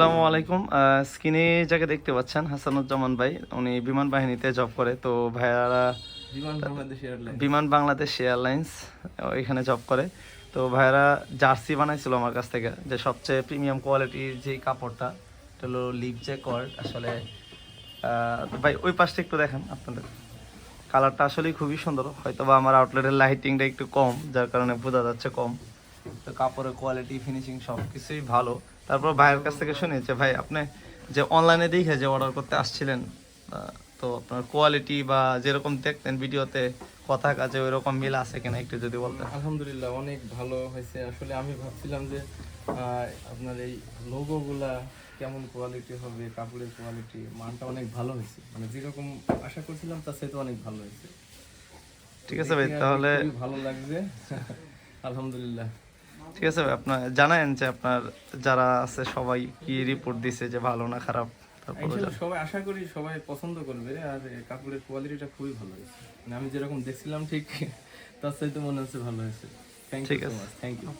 আসসালামু আলাইকুম। স্ক্রিনে যাকে দেখতে পাচ্ছেন হাসানুজ্জামান ভাই, উনি বিমান বাহিনীতে জব করে। তো ভাইয়ারা বিমান বাংলাদেশ এয়ারলাইন্স এখানে জব করে। তো ভাইয়ারা জার্সি বানাইছিল আমার কাছ থেকে, যে সবচেয়ে প্রিমিয়াম কোয়ালিটির যে কাপড়টা, এটা হলো লিভ যে কর্ড আসলে। ভাই ওই পাশটা একটু দেখেন আপনাদের, কালারটা আসলেই খুবই সুন্দর। হয়তো বা আমার আউটলেটের লাইটিংটা একটু কম, যার কারণে বোঝা যাচ্ছে কম। তো কাপড়ের কোয়ালিটি, ফিনিশিং সব কিছুই ভালো। তারপর ভাইয়ের কাছ থেকে শুনি যে ভাই আপনি যে অনলাইনে দেখে যে অর্ডার করতে আসছিলেন, তো আপনার কোয়ালিটি বা যেরকম দেখতেন ভিডিওতে কথা কাজে ওই রকম মিল আছে কিনা একটু যদি বলতেন। আলহামদুলিল্লাহ অনেক ভালো হয়েছে। আসলে আমি ভাবছিলাম যে আপনার এই লোগোগুলা কেমন কোয়ালিটি হবে, কাপড়ের কোয়ালিটি মানটা অনেক ভালো হয়েছে, মানে যেরকম আশা করছিলাম তার সাথে অনেক ভালো হয়েছে। ঠিক আছে ভাই, তাহলে খুবই ভালো লাগছে। আলহামদুলিল্লাহ। ঠিক আছে ভাই, আপনার জানায়েন যে আপনার যারা আছে সবাই কি রিপোর্ট দিছে, যে ভালো না খারাপ। তারপরে ইনশাআল্লাহ সবাই আশা করি সবাই পছন্দ করবে। আর কাপড়ের কোয়ালিটিটা খুবই ভালো হয়েছে, মানে আমি যেরকম দেখছিলাম ঠিক তার সাথে মনে হচ্ছে ভালো হয়েছে। থ্যাংক ইউ ঠিক সো আছে। Much, thank you.